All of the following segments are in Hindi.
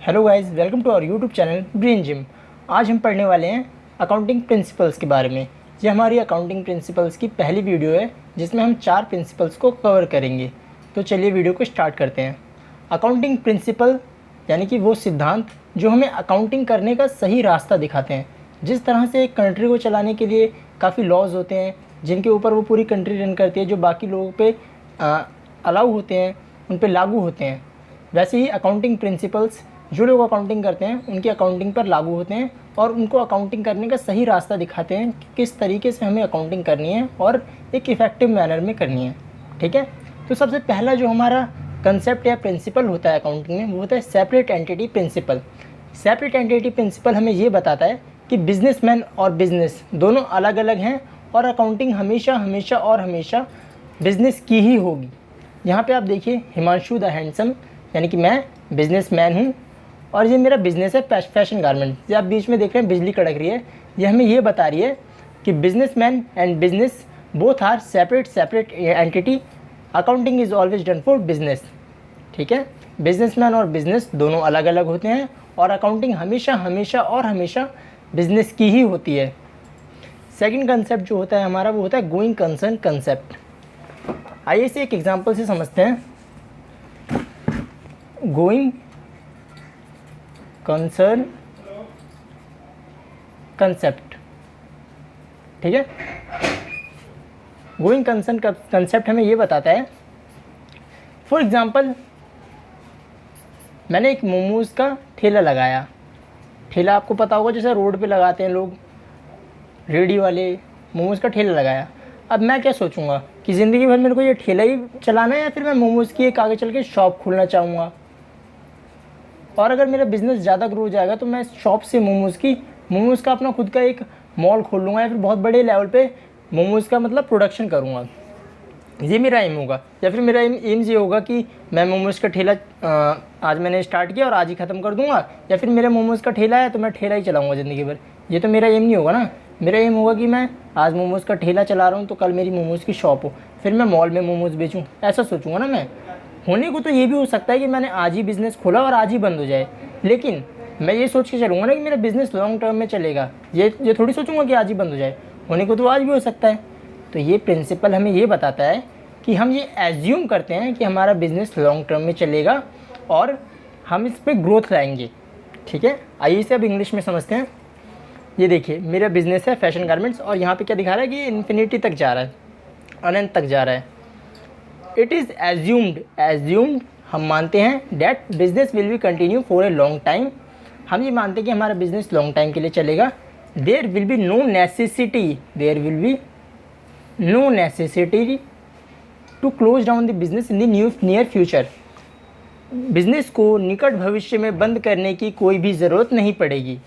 Hello guys, welcome to our YouTube channel brain gym. आज हम पढ़ने वाले हैं अकाउंटिंग प्रिंसिपल्स के बारे में। ये हमारी अकाउंटिंग प्रिंसिपल्स की पहली वीडियो है जिसमें हम 4 प्रिंसिपल्स को कवर करेंगे। तो चलिए वीडियो को स्टार्ट करते हैं। अकाउंटिंग प्रिंसिपल यानी कि वो सिद्धांत जो हमें अकाउंटिंग करने का सही रास्ता दिखाते हैं। जिस तरह से एक कंट्री को चलाने के लिए काफ़ी लॉज होते हैं जिनके ऊपर वो पूरी कंट्री रन करती है, जो बाकी लोगों पे अलाउ होते हैं, उन पे लागू होते हैं। वैसे ही अकाउंटिंग प्रिंसिपल्स जो लोग अकाउंटिंग करते हैं उनकी अकाउंटिंग पर लागू होते हैं और उनको अकाउंटिंग करने का सही रास्ता दिखाते हैं कि किस तरीके से हमें अकाउंटिंग करनी है और एक इफ़ेक्टिव मैनर में करनी है। ठीक है, तो सबसे पहला जो हमारा कंसेप्ट या प्रिंसिपल होता है अकाउंटिंग में वो होता है separate entity principle. Separate entity principle हमें ये बताता है कि बिजनेसमैन और बिजनेस दोनों अलग अलग हैं और अकाउंटिंग हमेशा हमेशा और हमेशा बिजनेस की ही होगी। यहाँ पे आप देखिए, हिमांशु द हैंडसम यानी कि मैं बिजनेसमैन हूँ और ये मेरा बिज़नेस है फैशन गारमेंट। ये आप बीच में देख रहे हैं बिजली कड़क रही है, ये हमें ये बता रही है कि businessman and business both are separate entity. Accounting is always done for business. ठीक है, बिजनेसमैन और बिजनेस दोनों अलग अलग होते हैं और अकाउंटिंग हमेशा हमेशा और हमेशा बिजनेस की ही होती है। सेकंड कंसेप्ट जो होता है हमारा वो होता है गोइंग कंसर्न कंसेप्ट। आइए इसे एक एग्जांपल से समझते हैं। गोइंग कंसर्न कंसेप्ट, ठीक है। गोइंग कंसर्न कंसेप्ट हमें ये बताता है, फॉर एग्जांपल मैंने एक मोमोज़ का ठेला लगाया। ठेला आपको पता होगा जैसे रोड पे लगाते हैं लोग, रेडी वाले, मोमोज़ का ठेला लगाया। अब मैं क्या सोचूंगा कि ज़िंदगी भर मेरे को ये ठेला ही चलाना है या फिर मैं मोमोज़ की एक आगे चल के शॉप खोलना चाहूँगा। और अगर मेरा बिज़नेस ज़्यादा ग्रो हो जाएगा तो मैं शॉप से मोमोज़ का अपना खुद का एक मॉल खोल लूँगा या फिर बहुत बड़े लेवल पे मोमोज़ का मतलब प्रोडक्शन करूँगा। ये मेरा एम होगा। या फिर मेरा एम ये होगा कि मैं मोमोज़ का ठेला आज मैंने स्टार्ट किया और आज ही ख़त्म कर दूँगा, या फिर मेरा मोमोज़ का ठेला है तो मैं ठेला ही चलाऊँगा ज़िंदगी भर। ये तो मेरा एम नहीं होगा ना। मेरा एम होगा कि मैं आज मोमोज़ का ठेला चला रहा हूँ तो कल मेरी मोमोज़ की शॉप हो, फिर मैं मॉल में मोमोज़ बेचूँ, ऐसा सोचूँगा ना मैं। होने को तो ये भी हो सकता है कि मैंने आज ही बिज़नेस खोला और आज ही बंद हो जाए, लेकिन मैं ये सोच के चलूँगा ना कि मेरा बिज़नेस लॉन्ग टर्म में चलेगा। ये थोड़ी सोचूंगा कि आज ही बंद हो जाए। होने को तो आज भी हो सकता है। तो ये प्रिंसिपल हमें ये बताता है कि हम ये एज्यूम करते हैं कि हमारा बिज़नेस लॉन्ग टर्म में चलेगा और हम इस पर ग्रोथ लाएंगे। ठीक है, आइए इसे अब इंग्लिश में समझते हैं। ये देखिए, मेरा बिज़नेस है फैशन गारमेंट्स और यहाँ पे क्या दिखा रहा है कि इन्फिनिटी तक जा रहा है, अनंत तक जा रहा है। इट इज़ एज्यूम्ड हम मानते हैं that business will be continue for a long time. हम ये मानते हैं कि हमारा बिजनेस लॉन्ग टाइम के लिए चलेगा। There will be no necessity to close down the business in the near future. Business को निकट भविष्य में बंद करने की कोई भी ज़रूरत नहीं पड़ेगी।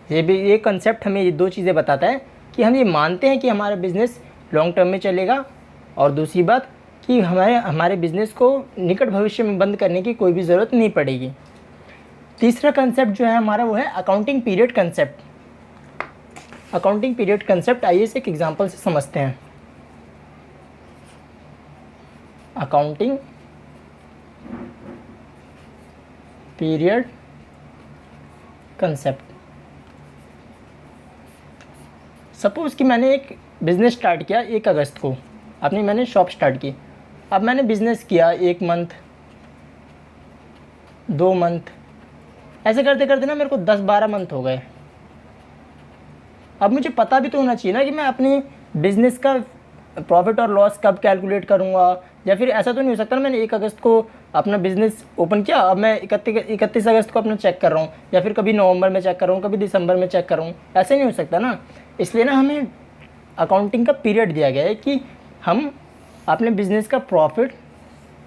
ये कंसेप्ट हमें ये 2 चीज़ें बताता है कि हम ये मानते हैं कि हमारा बिज़नेस लॉन्ग टर्म में चलेगा, और दूसरी बात कि हमारे बिज़नेस को निकट भविष्य में बंद करने की कोई भी ज़रूरत नहीं पड़ेगी। तीसरा कंसेप्ट जो है हमारा वो है accounting period concept. Accounting period concept आइए इसे एक एग्जांपल से समझते हैं। Accounting period concept. सपोज़ कि मैंने एक बिज़नेस स्टार्ट किया 1 अगस्त को, मैंने शॉप स्टार्ट की। अब मैंने बिज़नेस किया 1 मंथ, 2 मंथ, ऐसे करते करते ना मेरे को 10-12 मंथ हो गए। अब मुझे पता भी तो होना चाहिए ना कि मैं अपने बिज़नेस का प्रॉफिट और लॉस कब कैलकुलेट करूँगा, या फिर ऐसा तो नहीं हो सकता ना मैंने 1 अगस्त को अपना बिज़नेस ओपन किया, अब मैं 31 अगस्त को अपना चेक कर रहा हूँ, या फिर कभी नवंबर में चेक कर रहा हूँ, कभी दिसंबर में चेक कर रहा हूँ, ऐसे नहीं हो सकता ना। इसलिए ना हमें अकाउंटिंग का पीरियड दिया गया है कि हम अपने बिज़नेस का प्रॉफिट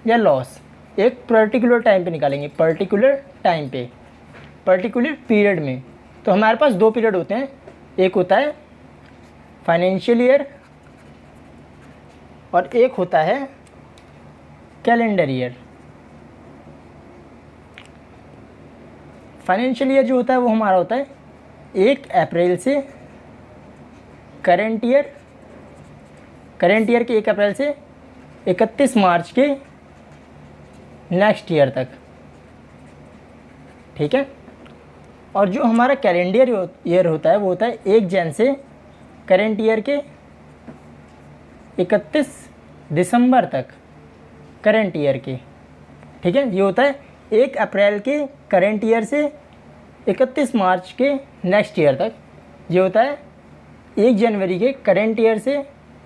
या लॉस एक पर्टिकुलर टाइम पे निकालेंगे, पर्टिकुलर पीरियड में। तो हमारे पास 2 पीरियड होते हैं, एक होता है फाइनेंशियल ईयर और एक होता है कैलेंडर ईयर। फाइनेंशियल ईयर जो होता है वो हमारा होता है 1 अप्रैल से करेंट ईयर के 1 अप्रैल से 31 मार्च के नेक्स्ट ईयर तक। ठीक है। और जो हमारा कैलेंडर ईयर होता है वो होता है 1 जन से करेंट ईयर के 31 दिसंबर तक करेंट ईयर के, ठीक है। ये होता है 1 अप्रैल के करेंट ईयर से 31 मार्च के नेक्स्ट ईयर तक। ये होता है 1 जनवरी के करेंट ईयर से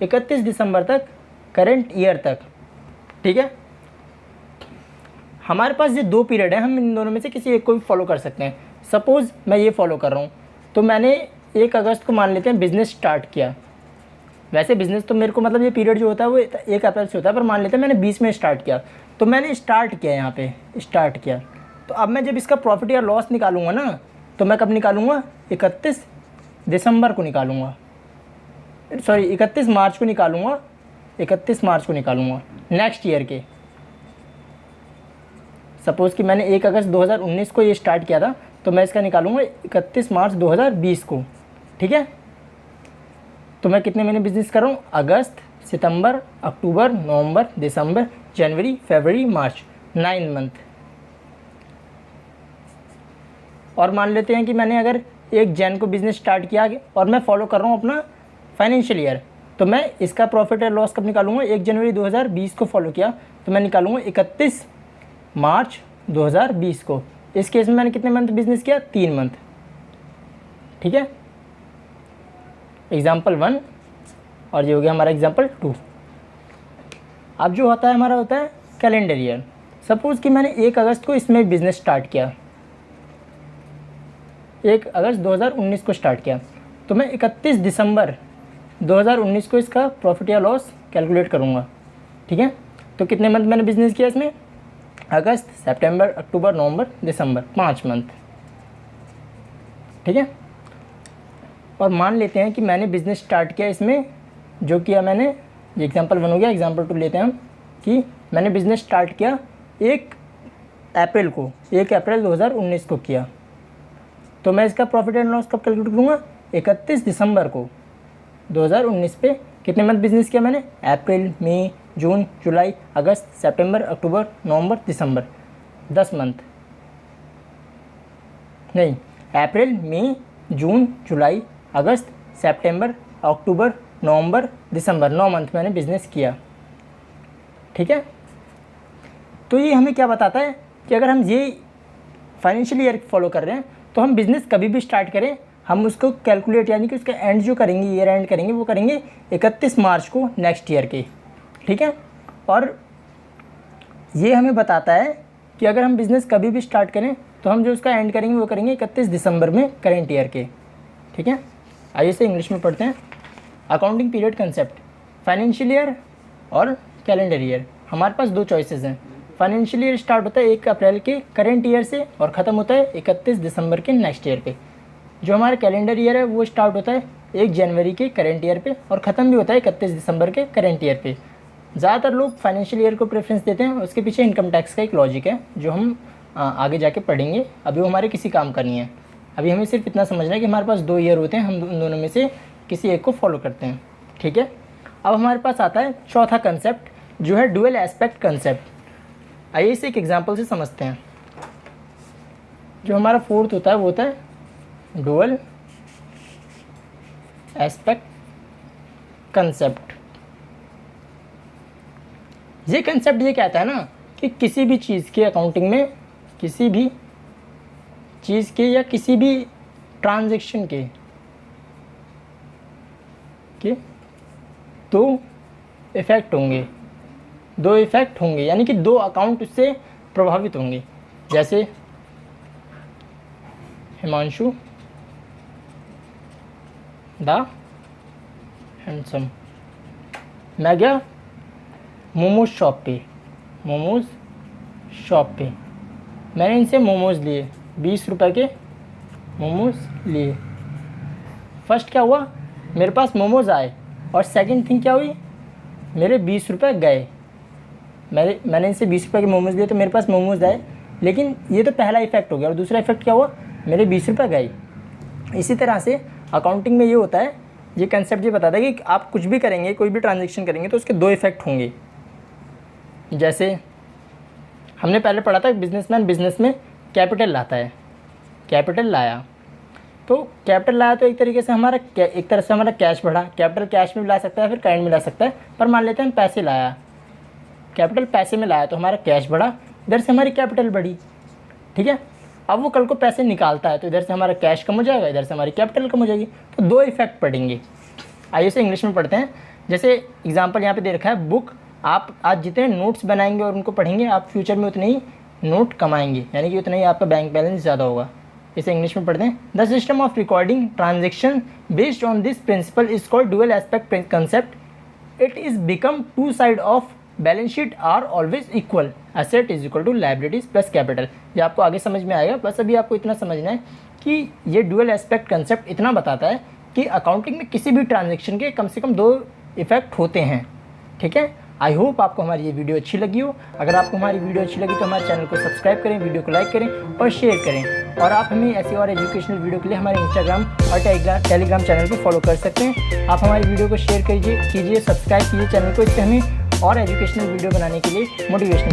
31 दिसंबर तक करेंट ईयर तक, ठीक है। हमारे पास ये 2 पीरियड है, हम इन दोनों में से किसी एक को भी फॉलो कर सकते हैं। सपोज़ मैं ये फॉलो कर रहा हूँ, तो मैंने 1 अगस्त को मान लेते हैं बिज़नेस स्टार्ट किया। वैसे बिज़नेस तो मेरे को मतलब ये पीरियड जो होता है वो 1 अप्रैल से होता है, पर मान लेते हैं मैंने 20 में स्टार्ट किया, तो मैंने स्टार्ट किया, यहाँ पे स्टार्ट किया। तो अब मैं जब इसका प्रॉफिट या लॉस निकालूंगा ना, तो मैं कब निकालूंगा? 31 दिसंबर को निकालूंगा, सॉरी 31 मार्च को निकालूंगा, 31 मार्च को निकालूंगा नेक्स्ट ईयर के। सपोज़ कि मैंने 1 अगस्त 2019 को ये स्टार्ट किया था, तो मैं इसका निकालूंगा 31 मार्च 2020 को, ठीक है। तो मैं कितने महीने बिजनेस कर रहा हूँ? अगस्त, सितंबर, अक्टूबर, नवंबर, दिसंबर, जनवरी, फरवरी, मार्च, 9 मंथ। और मान लेते हैं कि मैंने अगर 1 जन को बिज़नेस स्टार्ट किया और मैं फॉलो कर रहा हूँ अपना फाइनेंशियल ईयर, तो मैं इसका प्रॉफिट और लॉस कब निकालूंगा? 1 जनवरी 2020 को फॉलो किया, तो मैं निकालूंगा 31 मार्च 2020 को। इस केस में मैंने कितने मंथ बिजनेस किया? 3 मंथ, ठीक है। एग्जाम्पल 1 और ये हो गया हमारा एग्जाम्पल 2। अब जो होता है हमारा होता है कैलेंडर ईयर। सपोज़ कि मैंने 1 अगस्त को इसमें बिज़नेस स्टार्ट किया, 1 अगस्त 2019 को स्टार्ट किया, तो मैं 31 दिसंबर 2019 को इसका प्रॉफिट या लॉस कैलकुलेट करूँगा, ठीक है। तो कितने मंथ मैंने बिज़नेस किया इसमें? अगस्त, सितंबर, अक्टूबर, नवंबर, दिसंबर, 5 मंथ, ठीक है। और मान लेते हैं कि मैंने बिज़नेस स्टार्ट किया इसमें, जो किया मैंने, ये एग्जांपल 1 हो गया। एग्जांपल 2 लेते हैं हम कि मैंने बिज़नेस स्टार्ट किया 1 अप्रैल को, 1 अप्रैल 2019 को किया, तो मैं इसका प्रॉफिट एंड लॉस कब कैलकुलेट करूँगा? 31 दिसंबर को 2019 पे कितने मंथ बिज़नेस किया मैंने? अप्रैल, मई, जून, जुलाई, अगस्त, सितंबर, अक्टूबर, नवंबर, दिसंबर, 10 मंथ। नहीं, अप्रैल, मई, जून, जुलाई, अगस्त, सितंबर, अक्टूबर, नवंबर, दिसंबर, 9 मंथ मैंने बिज़नेस किया, ठीक है। तो ये हमें क्या बताता है कि अगर हम ये फाइनेंशियल ईयर फॉलो कर रहे हैं, तो हम बिज़नेस कभी भी स्टार्ट करें, हम उसको कैलकुलेट यानी कि उसका एंड जो करेंगे, ईयर एंड करेंगे, वो करेंगे 31 मार्च को नेक्स्ट ईयर के, ठीक है। और ये हमें बताता है कि अगर हम बिज़नेस कभी भी स्टार्ट करें, तो हम जो उसका एंड करेंगे वो करेंगे 31 दिसंबर में करेंट ईयर के, ठीक है। आइए से इंग्लिश में पढ़ते हैं। Accounting period concept, financial year और कैलेंडर ईयर। हमारे पास 2 चॉइसेस हैं। फाइनेंशियल ईयर स्टार्ट होता है 1 अप्रैल के करेंट ईयर से और ख़त्म होता है 31 दिसंबर के नेक्स्ट ईयर पे। जो हमारा कैलेंडर ईयर है वो स्टार्ट होता है 1 जनवरी के करेंट ईयर पे और ख़त्म भी होता है 31 दिसंबर के करेंट ईयर पे। ज़्यादातर लोग फाइनेंशियल ईयर को प्रेफरेंस देते हैं, उसके पीछे इनकम टैक्स का एक लॉजिक है जो हम आगे जाके पढ़ेंगे। अभी वो हमारे किसी काम का नहीं है। अभी हमें सिर्फ इतना समझना है कि हमारे पास 2 ईयर होते हैं, हम उन दोनों में से किसी एक को फॉलो करते हैं, ठीक है। अब हमारे पास आता है चौथा कंसेप्ट जो है डुअल एस्पेक्ट कंसेप्ट। आइए इसे एक एग्जांपल से समझते हैं। जो हमारा फोर्थ होता है वो होता है डुअल एस्पेक्ट कंसेप्ट। ये कंसेप्ट ये कहता है ना कि किसी भी चीज़ के अकाउंटिंग में, किसी भी चीज़ के या किसी भी ट्रांजैक्शन के 2 इफ़ेक्ट होंगे, 2 इफ़ेक्ट होंगे, यानी कि 2 अकाउंट उससे प्रभावित होंगे। जैसे हिमांशु द हैंडसम, मैं गया मोमोज शॉप पे, मोमोज शॉप पे मैंने इनसे मोमोज़ लिए, 20 रुपए के मोमोज़ लिए। फर्स्ट क्या हुआ, मेरे पास मोमोज़ आए, और सेकंड थिंग क्या हुई, मेरे 20 रुपये गए। मैंने इनसे 20 रुपये के मोमोज़ लिए तो मेरे पास मोमोज़ आए, लेकिन ये तो पहला इफेक्ट हो गया। और दूसरा इफेक्ट क्या हुआ, मेरे 20 रुपये गए। इसी तरह से अकाउंटिंग में ये होता है, ये कंसेप्ट ये बताता है कि आप कुछ भी करेंगे, कोई भी ट्रांजेक्शन करेंगे तो उसके 2 इफेक्ट होंगे। जैसे हमने पहले पढ़ा था बिजनेसमैन बिजनेस में कैपिटल लाता है, कैपिटल लाया, तो कैपिटल लाया तो एक तरह से हमारा कैश बढ़ा। कैपिटल कैश में भी ला सकता है, फिर करंट में ला सकता है, पर मान लेते हैं हम पैसे लाया, कैपिटल पैसे में लाया तो हमारा कैश बढ़ा, इधर से हमारी कैपिटल बढ़ी। ठीक है, अब वो कल को पैसे निकालता है तो इधर से हमारा कैश कम हो जाएगा, इधर से हमारी कैपिटल कम हो जाएगी, तो दो इफेक्ट पड़ेंगे। आइए इसे इंग्लिश में पढ़ते हैं। जैसे एग्जांपल यहाँ पे दे रखा है, बुक, आप आज जितने नोट्स बनाएंगे और उनको पढ़ेंगे, आप फ्यूचर में उतने ही नोट कमाएंगे, यानी कि उतना ही आपका बैंक बैलेंस ज़्यादा होगा। इसे इंग्लिश में पढ़ते हैं। The system of recording transaction based on this principle is called dual aspect concept. It is become two side of balance sheet are always equal, asset is equal to liabilities plus capital. ये आपको आगे समझ में आएगा, बस अभी आपको इतना समझना है कि ये डुअल एस्पेक्ट कंसेप्ट इतना बताता है कि अकाउंटिंग में किसी भी ट्रांजेक्शन के कम से कम दो इफेक्ट होते हैं। ठीक है, आई होप आपको हमारी ये वीडियो अच्छी लगी हो। अगर आपको हमारी वीडियो अच्छी लगी तो हमारे चैनल को सब्सक्राइब करें, वीडियो को लाइक करें और शेयर करें। और आप हमें ऐसी और एजुकेशनल वीडियो के लिए हमारे इंस्टाग्राम और टेलीग्राम चैनल को फॉलो कर सकते हैं। आप हमारी वीडियो को शेयर कीजिए, सब्सक्राइब कीजिए चैनल को, इससे हमें और एजुकेशनल वीडियो बनाने के लिए मोटिवेशन